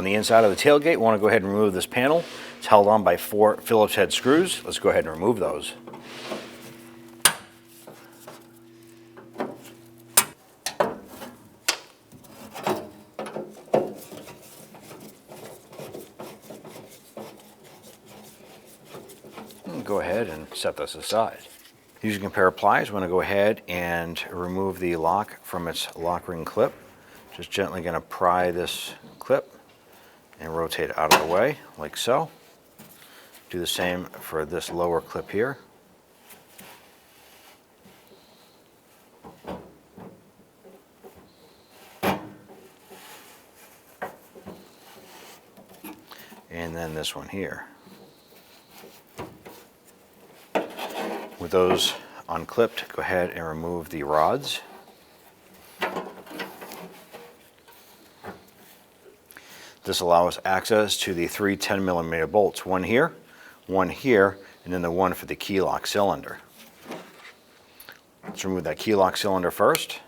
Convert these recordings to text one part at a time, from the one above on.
On the inside of the tailgate, we want to go ahead and remove this panel. It's held on by 4 Phillips head screws. Let's go ahead and remove those. Go ahead and set this aside. Using a pair of pliers, we're going to go ahead and remove the lock from its lock ring clip. Just gently going to pry this clip and rotate it out of the way, like so. Do the same for this lower clip here. And then this one here. With those unclipped, go ahead and remove the rods. This allows access to the 3 10mm bolts, one here, and then the one for the key lock cylinder. Let's remove that key lock cylinder first.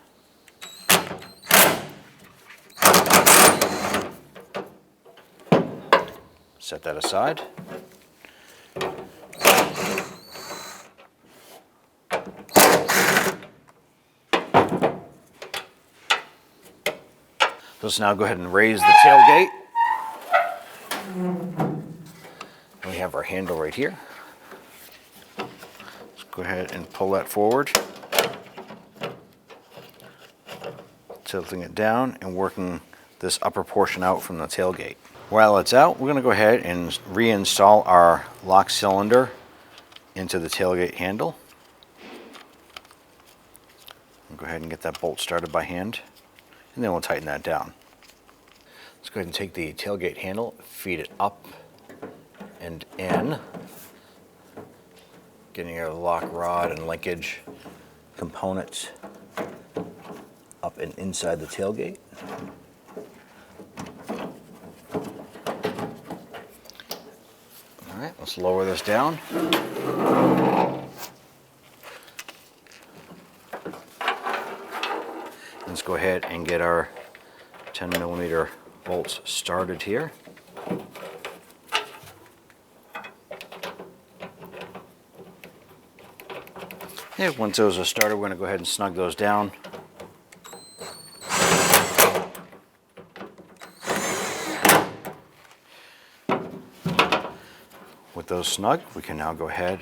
Set that aside. Let's now go ahead and raise the tailgate. We have our handle right here. Let's go ahead and pull that forward. Tilting it down and working this upper portion out from the tailgate. While it's out, we're going to go ahead and reinstall our lock cylinder into the tailgate handle. We'll go ahead and get that bolt started by hand, and then we'll tighten that down. Let's go ahead and take the tailgate handle, feed it up and in, getting our lock rod and linkage components up and inside the tailgate. All right, let's lower this down. Let's go ahead and get our 10mm bolts started here. And once those are started, we're going to go ahead and snug those down. With those snug, we can now go ahead,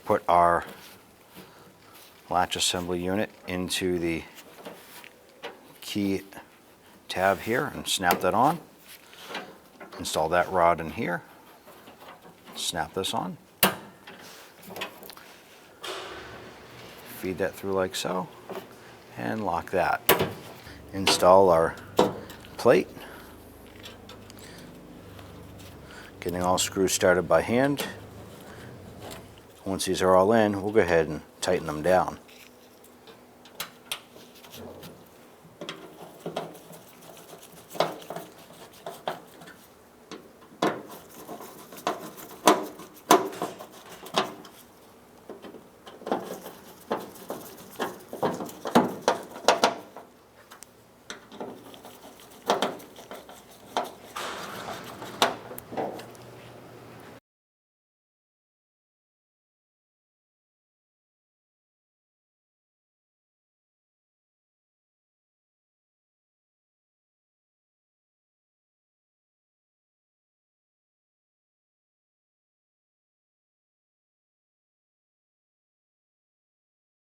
put our latch assembly unit into the key tab here and snap that on. Install that rod in here. Snap this on. Feed that through like so and lock that. Install our plate. Getting all screws started by hand. Once these are all in, we'll go ahead and tighten them down.